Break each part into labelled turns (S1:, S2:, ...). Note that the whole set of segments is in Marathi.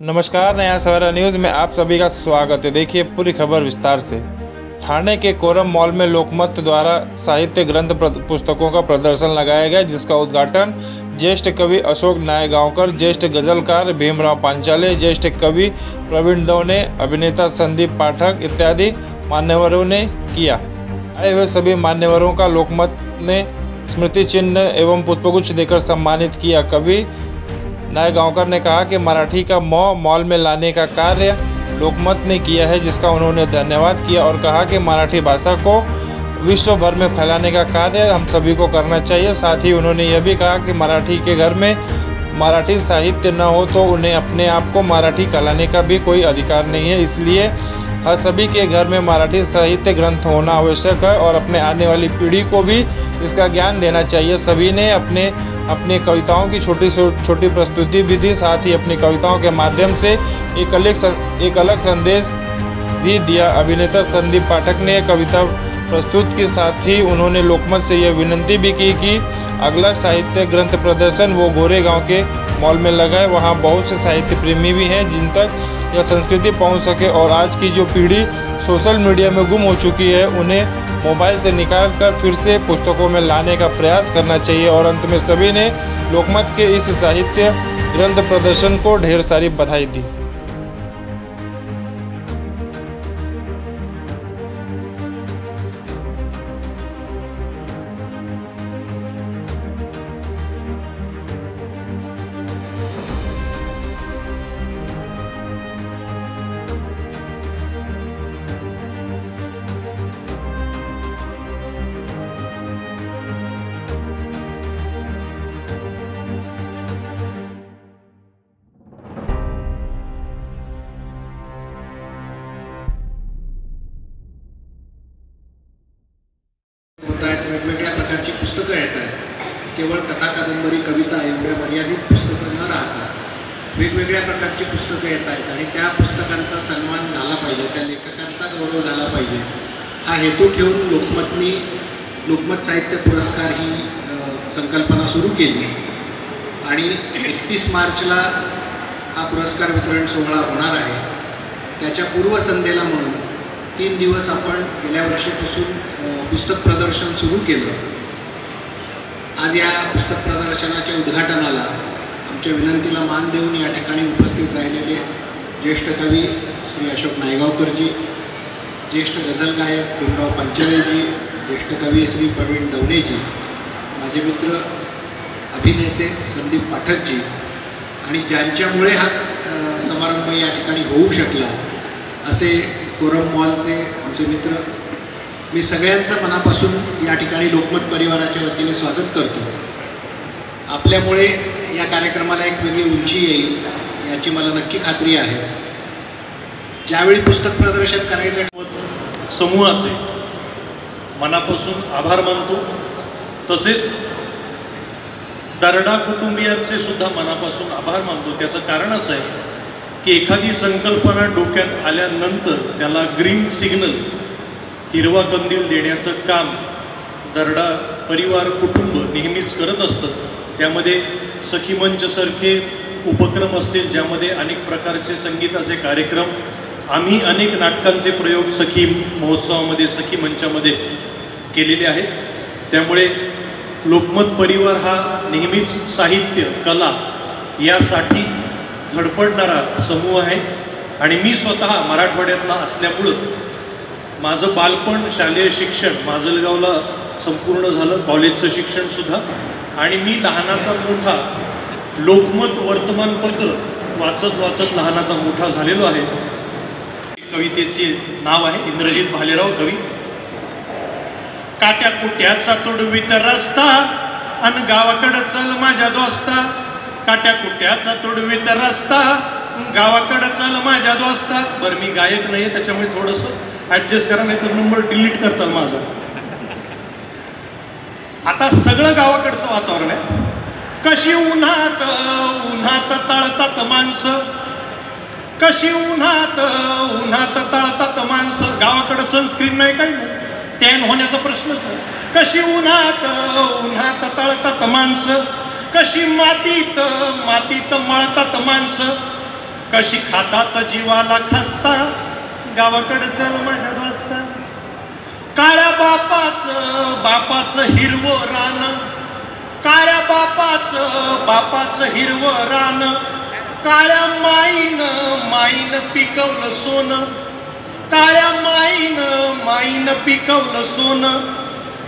S1: नमस्कार, नया सवेरा न्यूज़ में आप सभी का स्वागत है। देखिए पूरी खबर विस्तार से। ठाणे के कोरम मॉल में लोकमत द्वारा साहित्य ग्रंथ पुस्तकों का प्रदर्शन लगाया गया, जिसका उद्घाटन ज्येष्ठ कवि अशोक नायगांवकर, ज्येष्ठ गजलकार भीमराव पांचाले, ज्येष्ठ कवि प्रवीण दवने, अभिनेता संदीप पाठक इत्यादि मान्यवरों ने किया। आए हुए सभी मान्यवरों का लोकमत ने स्मृति चिन्ह एवं पुष्पगुच्छ देकर सम्मानित किया। कवि नायगांवकर ने कहा कि मराठी का मॉल में लाने का कार्य लोकमत ने किया है, जिसका उन्होंने धन्यवाद किया और कहा कि मराठी भाषा को विश्व भर में फैलाने का कार्य हम सभी को करना चाहिए। साथ ही उन्होंने यह भी कहा कि मराठी के घर में मराठी साहित्य न हो तो उन्हें अपने आप को मराठी कहलाने का भी कोई अधिकार नहीं है। इसलिए हर सभी के घर में मराठी साहित्य ग्रंथ होना आवश्यक है और अपने आने वाली पीढ़ी को भी इसका ज्ञान देना चाहिए। सभी ने अपने कविताओं की छोटी से छोटी प्रस्तुति भी दी। साथ ही अपनी कविताओं के माध्यम से एक अलग संदेश भी दिया। अभिनेता संदीप पाठक ने कविता प्रस्तुत के साथ ही उन्होंने लोकमत से यह विनती भी की कि अगला साहित्य ग्रंथ प्रदर्शन वो गोरेगांव के मॉल में लगाए। वहाँ बहुत से साहित्य प्रेमी भी हैं जिन तक यह संस्कृति पहुँच सके और आज की जो पीढ़ी सोशल मीडिया में गुम हो चुकी है उन्हें मोबाइल से निकाल कर फिर से पुस्तकों में लाने का प्रयास करना चाहिए। और अंत में सभी ने लोकमत के इस साहित्य ग्रंथ प्रदर्शन को ढेर सारी बधाई दी।
S2: वेगवेगळ्या प्रकारची पुस्तकं येत आहेत। केवळ कथा कादंबरी कविता एवढ्या मर्यादित पुस्तकं न राहता वेगवेगळ्या प्रकारची पुस्तकं येत आहेत आणि त्या पुस्तकांचा सन्मान झाला पाहिजे, त्या लेखकांचा गौरव झाला पाहिजे हा हेतू ठेवून लोकमत साहित्य पुरस्कार ही संकल्पना सुरू केली आणि 31 मार्चला हा पुरस्कार वितरण सोहळा होणार आहे। त्याच्या पूर्वसंध्येला म्हणून 3 दिवस आपण गेल्या वर्षीपासून पुस्तक प्रदर्शन सुरू केलं। आज या पुस्तक प्रदर्शनाच्या उद्घाटनाला आमच्या विनंतीला मान देऊन या ठिकाणी उपस्थित राहिलेले ज्येष्ठ कवी श्री अशोक नायगांवकरजी, ज्येष्ठ गझल गायक भीमराव पांचालेजी, ज्येष्ठ कवी श्री प्रवीण दवनेजी, माझे मित्र अभिनेते संदीप पाठकजी आणि ज्यांच्यामुळे हा समारंभ या ठिकाणी होऊ शकला असे कोरम मॉलचे आमचे मित्र, मी सगळ्यांचं मनापासून या ठिकाणी लोकमत परिवाराच्या वतीने स्वागत करतो। आपल्यामुळे या कार्यक्रमाला एक वेगळी उंची येईल याची मला नक्की खात्री आहे। ज्यावेळी पुस्तक प्रदर्शन करायचं
S3: समूहाचे मनापासून आभार मानतो, तसेच दरडा कुटुंबियांचे सुद्धा मनापासून आभार मानतो। त्याचं कारण असं आहे की एखादी संकल्पना डोक्यात आल्यानंतर त्याला ग्रीन सिग्नल हिरवा कंदील देण्याचं काम दरडा परिवार कुटुंब नेहमीच करत असतं। त्यामध्ये सखी मंचसारखे उपक्रम असतील ज्यामध्ये अनेक प्रकारचे संगीताचे कार्यक्रम, आम्ही अनेक नाटकांचे प्रयोग सखी महोत्सवामध्ये सखी मंचामध्ये केलेले आहेत। त्यामुळे लोकमत परिवार हा नेहमीच साहित्य कला यासाठी धडपडणारा समूह आहे आणि मी स्वतः मराठवाड्यातला असल्यामुळं माझं बालपण शालेय शिक्षण माजलगावला संपूर्ण झालं, कॉलेजचं शिक्षणसुद्धा, आणि मी लहानाचा मोठा लोकमत वर्तमानपत्र वाचत लहानाचा मोठा झालेलो आहे। कवितेचे नाव आहे इंद्रजित भालेराव कवी। काट्या कुट्याचा तुडवीत रस्ता अन गावाकडं चल माझ्या दोस्ता, काट्या कुट्याचा तुडवीत रस्ता गावाकडं चल माझ्या दोस्ता। बरं मी गायक नाही त्याच्यामुळे थोडंसं ॲडजस्ट करा, नाही तर नंबर डिलीट करतात माझा। आता सगळं गावाकडचं वातावरण आहे। कशी उन्हात तळतात माणसं, कशी उन्हात तळतात माणसं। गावाकडं सनस्क्रीन नाही, काही नाही, टॅन होण्याचा प्रश्नच नाही। कशी उन्हात तळतात माणसं, कशी मातीत मळतात माणसं, कशी खातात जीवाला खसता गावाकडे चल माझ्या दोस्ता. काळ्या बापाचं हिरवं रान, काळ्या बापाचं हिरवं रान, काळ्या माईनं पिकवलं सोनं, काळ्या माईनं पिकवलं सोनं.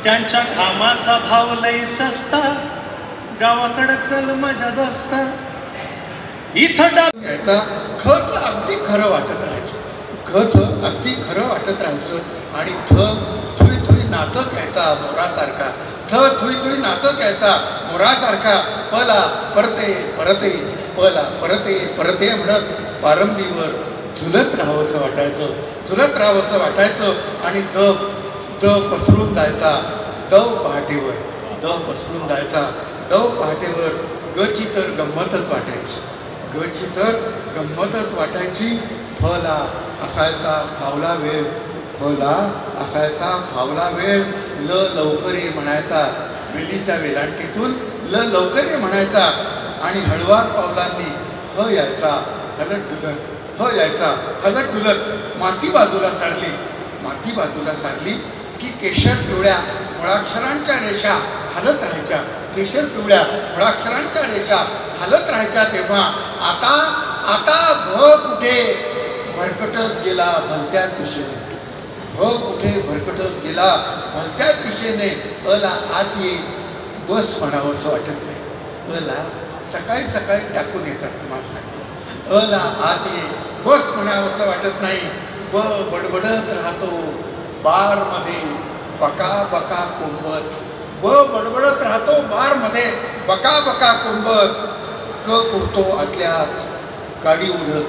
S3: त्यांच्या घामाचा भाव लय सस्ता गावाकडे चल माझ्या दोस्ता. इथं
S4: याचा खच अगदी खरं वाटत राहायचं, खच अगदी खरं वाटत राहायचं आणि थुई थुई नाचत यायचा मोरासारखा, थुई थुई नाचत यायचा मोरासारखा. पला परते परते पला परते परते म्हणत पारंबीवर झुलत राहावंसं वाटायचं, झुलत राहावंसं वाटायचं. आणि दव पसरून जायचा दव पहाटेवर, दव पसरून जायचा दव पहाटेवर. गची तर गंमतच वाटायची, गची तर गंमतच वाटायची. फला असायचा फावला वेळ, फला असायचा फावला वेळ. लवकर ये म्हणायचा वेलीच्या वेलांटीतून, लवकर ये म्हणायचा. आणि हळवार पावलांनी यायचा हलत डुलत, यायचा हलत डुलत. माती बाजूला सारली की केशर पिवळ्या मुळाक्षरांच्या रेषा हलत राहायच्या, केशर पिवळ्या मुळाक्षरांच्या रेषा हलत राहायच्या. तेव्हा आता कुठे भरकटत गेला भलत्या दिशेने, कुठे भरकटत गेला भलत्या दिशेने. अला आत ये बस म्हणावंसं वाटत नाही, अला सकाळी सकाळी टाकून येतात तुम्हाला सांगतो. अला आत ये बस म्हणावंसं वाटत नाही. बडबडत राहतो बारमध्ये बका बका कोंबत, बडबडत राहतो बारमध्ये बका बका कोंबत. कुरतो आतल्यात काडी उडत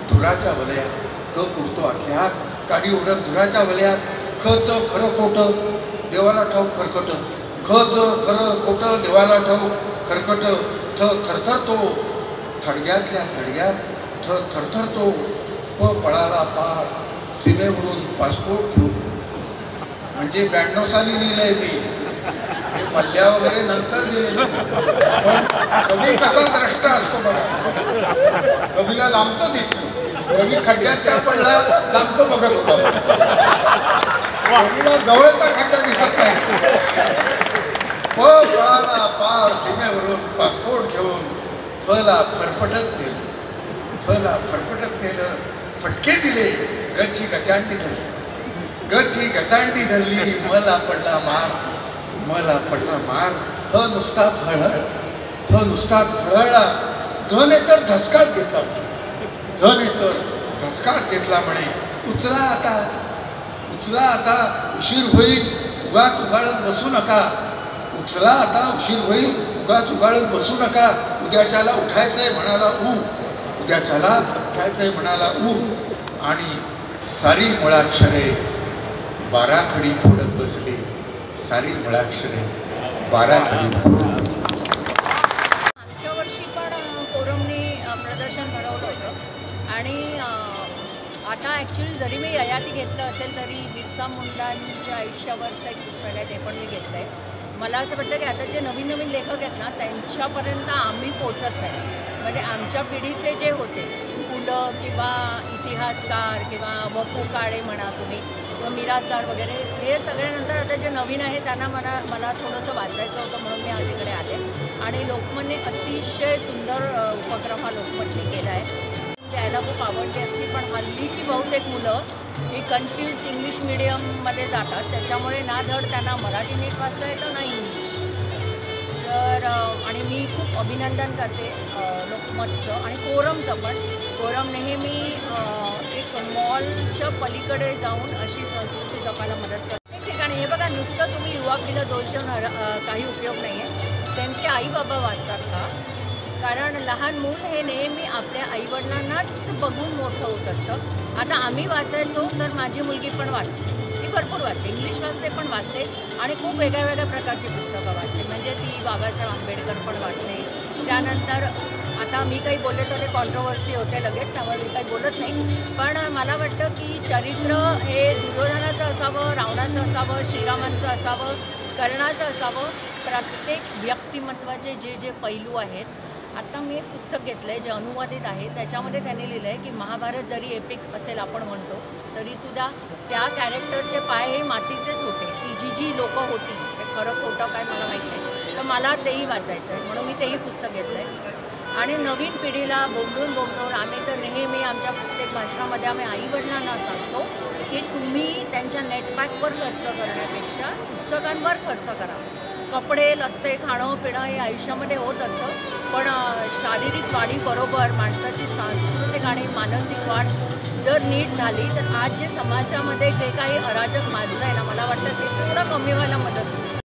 S4: धुराच्या वलयात, कुरतो आतल्यात काडी उडत धुराच्या वलयात. खचं खरं खोटं देवाला ठाऊक खरकट, खचं खरं खोटं देवाला ठाऊक खरकट. थरथरतो थडग्यातल्या थडग्यात, थरथरतो पळाला पार सीमेवरून पासपोर्ट घेऊन. म्हणजे 92 साली लिहिलंय मी, हे मल्ल्या वगैरे नंतर गेलेले. पण कवी कसा द्रष्टा असतो बघा, कवीला लांबचं दिसतो. कवी खड्ड्यात काय पडला लांबचं बघत होता, कवीला जवळचा खड्डा दिसत नाही. पळाला पार सीमेवरून पासपोर्ट घेऊन. फला फरफटत नेलं, फला फरफटत नेलं. फटके दिले गच्ची गचांडी धरली, गच्ची गचांडी धरली. मला पडला मार, नुसताच हळहळला. धने तर धसकाच घेतला म्हणे. उचला आता उशीर होईल उगाच उगाळत बसू नका, उचला आता उशीर होईल उगाच उगाळत बसू नका. उद्याच्याला उठायचंय म्हणाला ऊ. आणि सारी मुळाक्षरे बाराखडी फोडत बसले, सारी मुळाक्षरे बाराखडी फोडत बसले.
S5: मागच्या वर्षी पण कोरमने प्रदर्शन भरवलं होतं आणि आता ॲक्च्युली जरी मी ययाती घेतलं असेल तरी बिरसा मुंडांच्या आयुष्यावरचं एक पुस्तक आहे, ते पण मी घेतलं आहे. मला असं वाटतं की आता जे नवीन नवीन लेखक आहेत ना त्यांच्यापर्यंत आम्ही पोचत नाही. म्हणजे आमच्या पिढीचे जे होते पुलं किंवा इतिहासकार किंवा वपू काळे म्हणा तुम्ही किंवा मिरासदार वगैरे, हे सगळ्यानंतर आता जे नवीन आहे त्यांना मला थोडंसं वाचायचं होतं म्हणून मी आज इकडे आले. आणि लोकमतने अतिशय सुंदर उपक्रम हा लोकमतने केला आहे. द्यायला खूप आवडली असती, पण हल्लीची बहुतेक मुलं ही कन्फ्युज इंग्लिश मिडियममध्ये जातात, त्याच्यामुळे ना धड त्यांना मराठी नीट वाचता येतं ना इंग्लिश. तर आणि मी खूप अभिनंदन करते लोकमतचं आणि कोरमचं पण. कोरम नेहमी एक मॉलच्या पलीकडे जाऊन अशी संस्कृती जपायला मदत करते. एक ठिकाणी हे बघा, नुसतं तुम्ही युवा पिढीला दोष देऊन काही उपयोग नाही आहे. त्यांचे आई बाबा वाचतात का? कारण लहान मूल हे नेहमी आपल्या आईवडिलांनाच बघून मोठं होत असतं. आता आम्ही वाचायचो तर माझी मुलगी पण वाचते, ती भरपूर वाचते, इंग्लिश वाचते पण वाचते आणि खूप वेगळ्या वेगळ्या प्रकारची पुस्तकं वाचते. म्हणजे ती बाबासाहेब आंबेडकर पण वाचते. त्यानंतर आता मी काही बोलले तर ते कॉन्ट्रोवर्सी होते लगेच, त्यामुळे मी काही बोलत नाही. पण मला वाटतं की चरित्र हे दुर्योधनाचं असावं, रावणाचं असावं, श्रीरामांचं असावं, कर्णाचं असावं. प्रत्येक व्यक्तिमत्वाचे जे पैलू आहेत आता मी एक पुस्तक घेतलं आहे जे अनुवादित आहे. त्याच्यामध्ये त्यांनी लिहिलं आहे की महाभारत जरी एपिक असेल आपण म्हणतो तरीसुद्धा त्या कॅरेक्टरचे पाय हे मातीचेच होते. ती जी लोकं होती ते खरं खोटं काय मला माहीत नाही, तर मला तेही वाचायचं आहे म्हणून मी तेही पुस्तक घेतलं आहे. आणि नवीन पिढीला बोलून आम्ही तर नेहमी आमच्या प्रत्येक भाषणामध्ये आम्ही आईवडिलांना सांगतो की तुम्ही त्यांच्या नेटपॅकवर खर्च करण्यापेक्षा पुस्तकांवर खर्च करा. कपडे लत्ते खाणं पिणं हे आयुष्यामध्ये होत असतं, पण शारीरिक वाढीबरोबर माणसाची सांस्कृतिक आणि मानसिक वाढ जर नीट झाली तर आज जे समाजामध्ये जे काही अराजक माजलं आहे ना, मला वाटतं ते थोडं कमी व्हायला मदत होईल.